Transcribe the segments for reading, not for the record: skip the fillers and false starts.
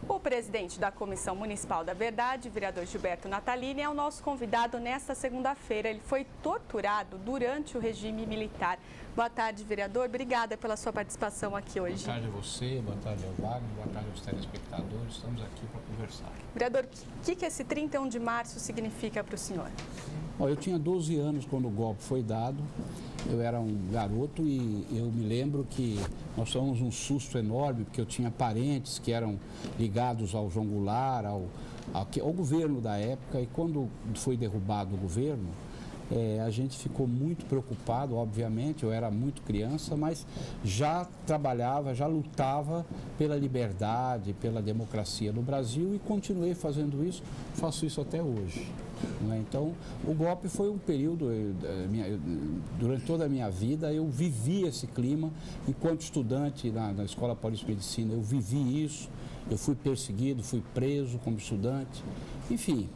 O presidente da Comissão Municipal da Verdade, vereador Gilberto Natalini, é o nosso convidado nesta segunda-feira. Ele foi torturado durante o regime militar. Boa tarde, vereador. Obrigada pela sua participação aqui hoje. Boa tarde a você, boa tarde ao Wagner, boa tarde aos telespectadores. Estamos aqui para conversar. Vereador, o que esse 31 de março significa para o senhor? Bom, eu tinha 12 anos quando o golpe foi dado. Eu era um garoto e eu me lembro que nós tivemos um susto enorme, porque eu tinha parentes que eram ligados ao João Goulart, ao governo da época, e quando foi derrubado o governo, a gente ficou muito preocupado, obviamente, eu era muito criança, mas já trabalhava, já lutava pela liberdade, pela democracia no Brasil e continuei fazendo isso, faço isso até hoje. Então, o golpe foi um período, durante toda a minha vida, eu vivi esse clima, enquanto estudante na Escola Paulista de Medicina, eu vivi isso, eu fui perseguido, fui preso como estudante, enfim,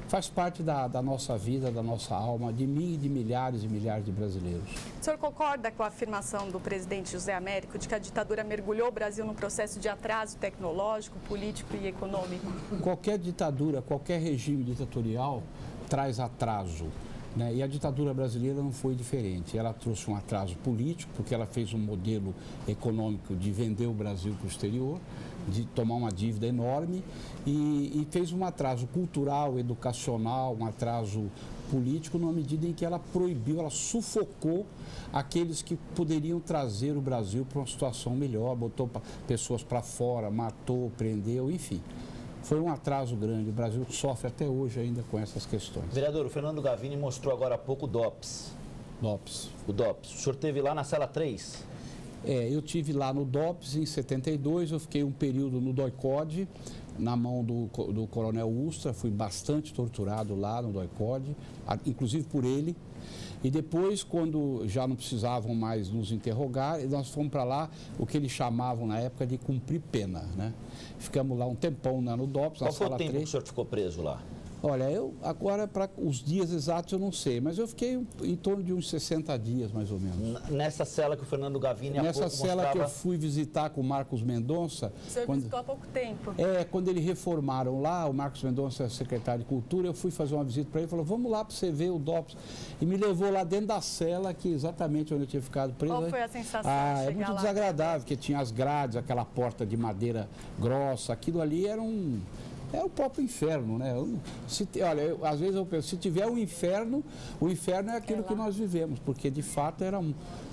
faz parte da nossa vida, da nossa alma, de mim e de milhares e milhares de brasileiros. O senhor concorda com a afirmação do presidente José Américo de que a ditadura mergulhou o Brasil num processo de atraso tecnológico, político e econômico? Qualquer ditadura, qualquer regime ditatorial traz atraso, né? E a ditadura brasileira não foi diferente. Ela trouxe um atraso político, porque ela fez um modelo econômico de vender o Brasil para o exterior, de tomar uma dívida enorme e fez um atraso cultural, educacional, um atraso político na medida em que ela proibiu, ela sufocou aqueles que poderiam trazer o Brasil para uma situação melhor, botou pessoas para fora, matou, prendeu, enfim. Foi um atraso grande, o Brasil sofre até hoje ainda com essas questões. Vereador, o Fernando Gavini mostrou agora há pouco o DOPS. O DOPS. O senhor esteve lá na cela 3? Eu tive lá no DOPS em 72, eu fiquei um período no DOI-CODE, na mão do coronel Ustra, fui bastante torturado lá no DOI-CODE, inclusive por ele. E depois, quando já não precisavam mais nos interrogar, nós fomos para lá, o que eles chamavam na época de cumprir pena, né? Ficamos lá um tempão no DOPS, na sala 3. Qual foi o tempo que o senhor ficou preso lá? Olha, agora para os dias exatos eu não sei, mas eu fiquei em torno de uns 60 dias, mais ou menos. Nessa cela que o Fernando Gavini há pouco mostrava... Nessa cela que eu fui visitar com o Marcos Mendonça... O senhor visitou há pouco tempo. Quando eles reformaram lá, o Marcos Mendonça é secretário de Cultura, eu fui fazer uma visita para ele, falou, vamos lá para você ver o DOPS. E me levou lá dentro da cela, que exatamente onde eu tinha ficado preso. Qual foi a sensação de é muito desagradável, porque tinha as grades, aquela porta de madeira grossa, aquilo ali era o próprio inferno, né? Às vezes eu penso, se tiver um inferno, o inferno é aquilo que nós vivemos, porque de fato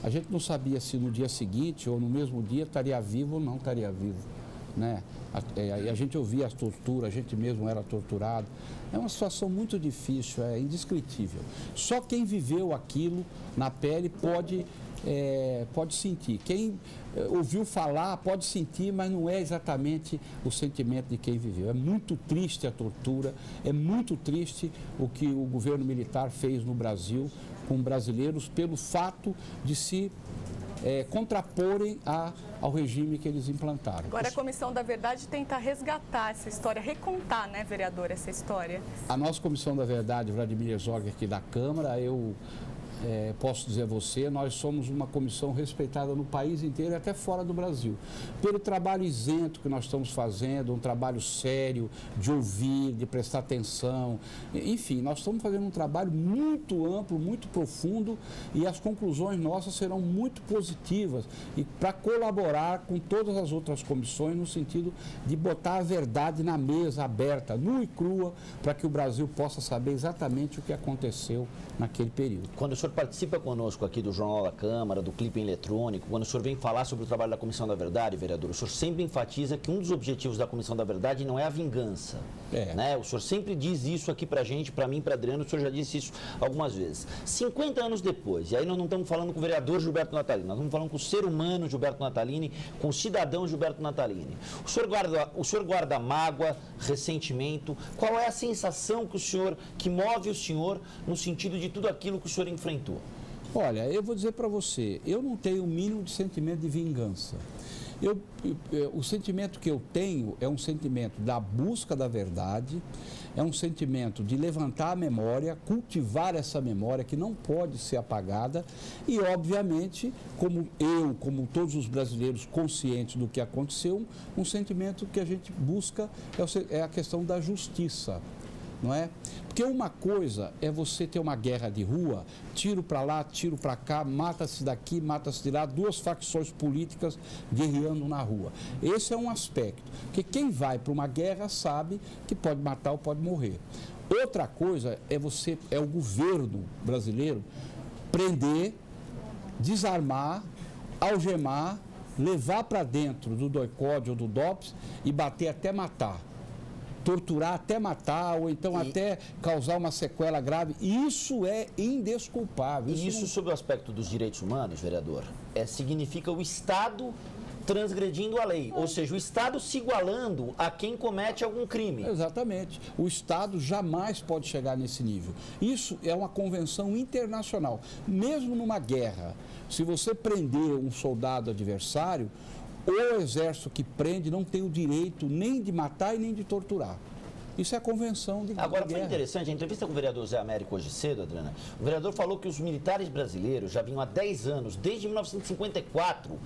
a gente não sabia se no dia seguinte ou no mesmo dia estaria vivo ou não estaria vivo, né? A gente ouvia as torturas, a gente mesmo era torturado. É uma situação muito difícil, é indescritível. Só quem viveu aquilo na pele pode sentir. Quem ouviu falar pode sentir, mas não é exatamente o sentimento de quem viveu. É muito triste a tortura, é muito triste o que o governo militar fez no Brasil com brasileiros pelo fato de se contraporem ao regime que eles implantaram. Agora a Comissão da Verdade tenta resgatar essa história, recontar, né, vereador, essa história. A nossa Comissão da Verdade, Vladimir Herzog, aqui da Câmara, posso dizer a você, nós somos uma comissão respeitada no país inteiro e até fora do Brasil. Pelo trabalho isento que nós estamos fazendo, um trabalho sério, de ouvir, de prestar atenção, enfim, nós estamos fazendo um trabalho muito amplo, muito profundo e as conclusões nossas serão muito positivas e para colaborar com todas as outras comissões no sentido de botar a verdade na mesa aberta, nua e crua, para que o Brasil possa saber exatamente o que aconteceu naquele período. Quando o senhor participa conosco aqui do Jornal da Câmara, do Clipe Eletrônico, quando o senhor vem falar sobre o trabalho da Comissão da Verdade, vereador, o senhor sempre enfatiza que um dos objetivos da Comissão da Verdade não é a vingança. Né? O senhor sempre diz isso aqui pra gente, pra mim, pra Adriano, o senhor já disse isso algumas vezes. 50 anos depois, e aí nós não estamos falando com o vereador Gilberto Natalini, nós estamos falando com o ser humano Gilberto Natalini, com o cidadão Gilberto Natalini. O senhor guarda mágoa, ressentimento, qual é a sensação que move o senhor no sentido de tudo aquilo que o senhor enfrentou? Olha, eu vou dizer para você, eu não tenho o mínimo de sentimento de vingança. O sentimento que eu tenho é um sentimento da busca da verdade, é um sentimento de levantar a memória, cultivar essa memória que não pode ser apagada e, obviamente, como todos os brasileiros conscientes do que aconteceu, um sentimento que a gente busca é a questão da justiça. Não é? Porque uma coisa é você ter uma guerra de rua, tiro para lá, tiro para cá, mata-se daqui, mata-se de lá, duas facções políticas guerreando na rua. Esse é um aspecto, porque quem vai para uma guerra sabe que pode matar ou pode morrer. Outra coisa é o governo brasileiro prender, desarmar, algemar, levar para dentro do doicode ou do DOPS e bater até matar. Torturar até matar, ou então até causar uma sequela grave. Isso é indesculpável. Isso sob o aspecto dos direitos humanos, vereador, significa o Estado transgredindo a lei, ou seja, o Estado se igualando a quem comete algum crime. Exatamente. O Estado jamais pode chegar nesse nível. Isso é uma convenção internacional. Mesmo numa guerra, se você prender um soldado adversário, o exército que prende não tem o direito nem de matar e nem de torturar. Isso é a convenção de guerra. Agora, foi interessante, a entrevista com o vereador Zé Américo hoje cedo, Adriana, o vereador falou que os militares brasileiros já vinham há 10 anos, desde 1954,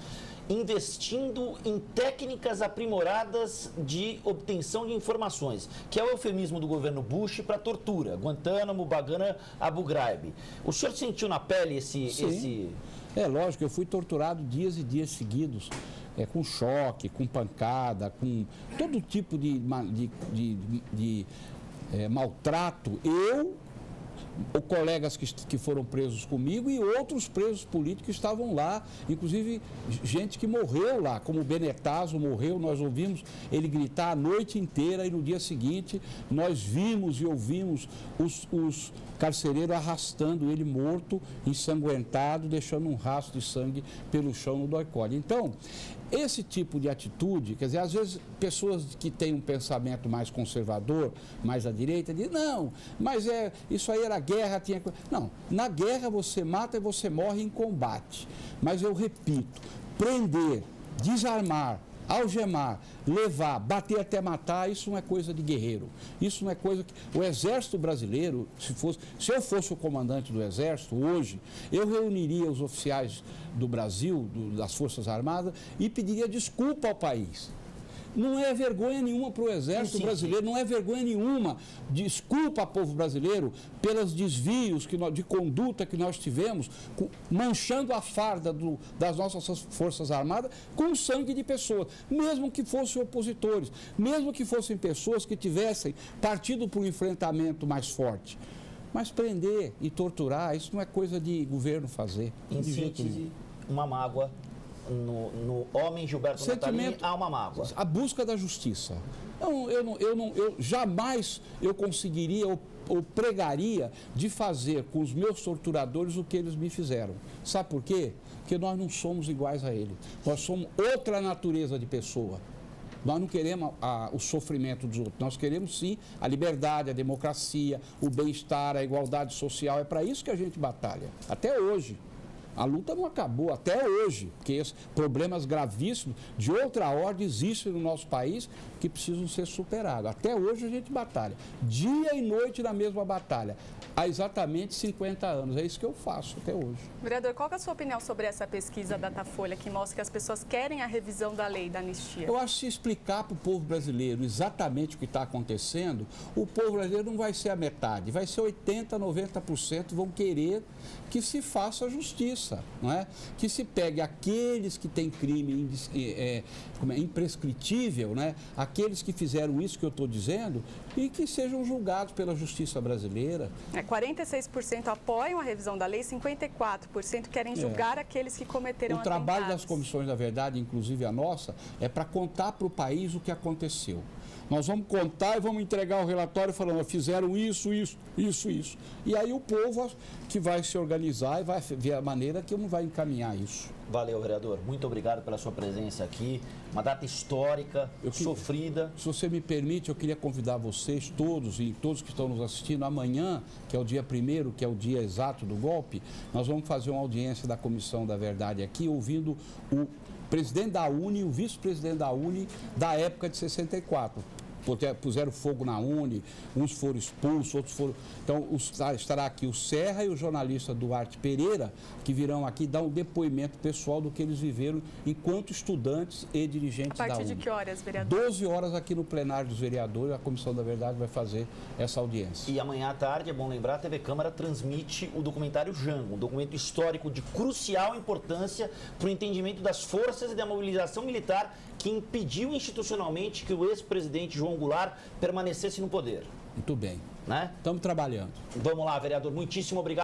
investindo em técnicas aprimoradas de obtenção de informações, que é o eufemismo do governo Bush para tortura, Guantánamo, Bagram, Abu Ghraib. O senhor sentiu na pele esse... É lógico, eu fui torturado dias e dias seguidos. Com choque, com pancada, com todo tipo de maltrato. Ou colegas que foram presos comigo e outros presos políticos que estavam lá, inclusive gente que morreu lá, como o Benetazo morreu, nós ouvimos ele gritar a noite inteira e no dia seguinte nós vimos e ouvimos os carcereiros arrastando ele morto, ensanguentado, deixando um rastro de sangue pelo chão no doicode. Então, esse tipo de atitude, quer dizer, às vezes pessoas que têm um pensamento mais conservador, mais à direita, dizem, não, mas isso aí era guerra, tinha... Não, na guerra você mata e você morre em combate. Mas eu repito, prender, desarmar, algemar, levar, bater até matar, isso não é coisa de guerreiro. Isso não é coisa que... O Exército Brasileiro, se eu fosse o comandante do Exército hoje, eu reuniria os oficiais do Brasil, das Forças Armadas, e pediria desculpa ao país. Não é vergonha nenhuma para o Exército Brasileiro, não é vergonha nenhuma. Desculpa ao povo brasileiro pelos desvios de conduta que nós tivemos, manchando a farda das nossas Forças Armadas com sangue de pessoas, mesmo que fossem opositores, mesmo que fossem pessoas que tivessem partido para um enfrentamento mais forte. Mas prender e torturar, isso não é coisa de governo fazer. Em síntese, uma mágoa. No homem Gilberto Natalini há uma mágoa. A busca da justiça. Eu jamais conseguiria ou pregaria de fazer com os meus torturadores o que eles me fizeram. Sabe por quê? Porque nós não somos iguais a eles. Nós somos outra natureza de pessoa. Nós não queremos o sofrimento dos outros. Nós queremos, sim, a liberdade, a democracia, o bem-estar, a igualdade social. É para isso que a gente batalha. Até hoje. A luta não acabou até hoje, porque esses problemas gravíssimos de outra ordem existem no nosso país que precisam ser superados. Até hoje a gente batalha, dia e noite na mesma batalha, há exatamente 50 anos. É isso que eu faço até hoje. Vereador, qual é a sua opinião sobre essa pesquisa Datafolha que mostra que as pessoas querem a revisão da lei da anistia? Eu acho que se explicar para o povo brasileiro exatamente o que está acontecendo, o povo brasileiro não vai ser a metade, vai ser 80%, 90% vão querer que se faça justiça, não é? Que se pegue aqueles que têm crime imprescritível, né? Aqueles que fizeram isso que eu estou dizendo e que sejam julgados pela justiça brasileira. 46% apoiam a revisão da lei, 54% querem julgar aqueles que cometeram atentados. O trabalho das comissões da verdade, inclusive a nossa, é para contar para o país o que aconteceu. Nós vamos contar e vamos entregar o relatório falando, fizeram isso. E aí o povo que vai se organizar e vai ver a maneira que vai encaminhar isso. Valeu, vereador. Muito obrigado pela sua presença aqui. Uma data histórica, sofrida. Se você me permite, eu queria convidar vocês todos e todos que estão nos assistindo amanhã, que é o dia 1º, que é o dia exato do golpe, nós vamos fazer uma audiência da Comissão da Verdade aqui, ouvindo presidente da UNE e o vice-presidente da UNE da época de 64. Puseram fogo na UNE, uns foram expulsos, outros foram... Então, estará aqui o Serra e o jornalista Duarte Pereira, que virão aqui dar um depoimento pessoal do que eles viveram enquanto estudantes e dirigentes da UNE. A partir de que horas, vereador? 12 horas aqui no plenário dos vereadores, a Comissão da Verdade vai fazer essa audiência. E amanhã à tarde, é bom lembrar, a TV Câmara transmite o documentário Jango, um documento histórico de crucial importância para o entendimento das forças e da mobilização militar que impediu institucionalmente que o ex-presidente João Goulart permanecesse no poder. Muito bem. Né? Estamos trabalhando. Vamos lá, vereador. Muitíssimo obrigado.